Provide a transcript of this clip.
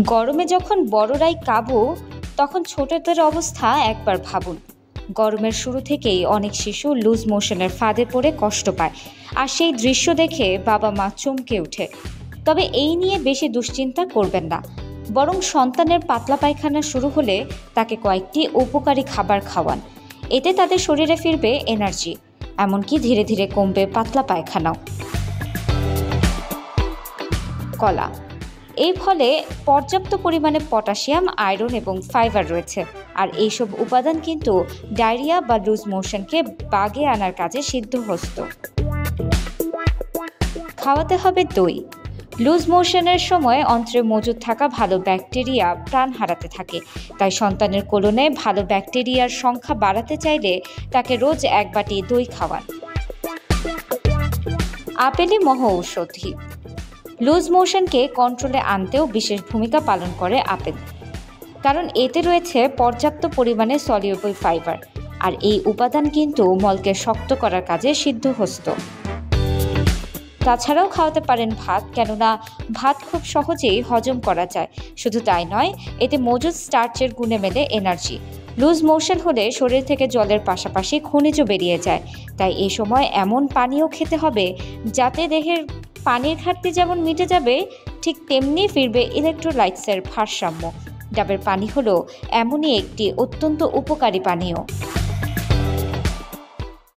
গরমে যখন বড়রাই কাবু, তখন ছোটদের অবস্থা একবার ভাবুন। গরমের শুরু থেকেই অনেক শিশু লুজ মোশনের ফাঁদে পড়ে কষ্ট পায়, আর সেই দৃশ্য দেখে বাবা মা চমকে ওঠে। তবে এই নিয়ে বেশি দুশ্চিন্তা করবেন না, বরং সন্তানের পাতলা পায়খানা শুরু হলে তাকে কয়েকটি উপকারী খাবার খাওয়ান। এতে তাদের শরীরে ফিরবে এনার্জি, এমনকি ধীরে ধীরে কমবে পাতলা পায়খানাও। কলা, এই ফলে পর্যাপ্ত পরিমাণে পটাশিয়াম, আয়রন এবং ফাইবার রয়েছে, আর এইসব উপাদান কিন্তু ডায়রিয়া বা লুজ মোশনকে বাগে আনার কাজে সিদ্ধহস্ত। খাওয়াতে হবে দই। লুজ মোশনের সময় অন্ত্রে মজুদ থাকা ভালো ব্যাকটেরিয়া প্রাণ হারাতে থাকে, তাই সন্তানের কোলনে ভালো ব্যাকটেরিয়ার সংখ্যা বাড়াতে চাইলে তাকে রোজ 1 বাটি দই খাওয়ান। আপেলই মহা ঔষধি। লুজ মোশনকে কন্ট্রোলে আনতেও বিশেষ ভূমিকা পালন করে আপেল, কারণ এতে রয়েছে পর্যাপ্ত পরিমাণে সলিউবল ফাইবার, আর এই উপাদান কিন্তু মলকে শক্ত করার কাজে সিদ্ধহস্ত। তাছাড়াও খাওয়াতে পারেন ভাত, কেননা ভাত খুব সহজেই হজম করা যায়। শুধু তাই নয়, এতে মজুদ স্টার্চের গুণে মেলে এনার্জি। লুজ মোশন হলে শরীর থেকে জলের পাশাপাশি খনিজও বেরিয়ে যায়, তাই এই সময় এমন পানীয় খেতে হবে যাতে দেহের পানির ঘাটতি যেমন মিটে যাবে, ঠিক তেমনি ফিরবে ইলেকট্রোলাইটসের ভারসাম্য। ডাবের পানি হলো এমনই একটি অত্যন্ত উপকারী পানীয়।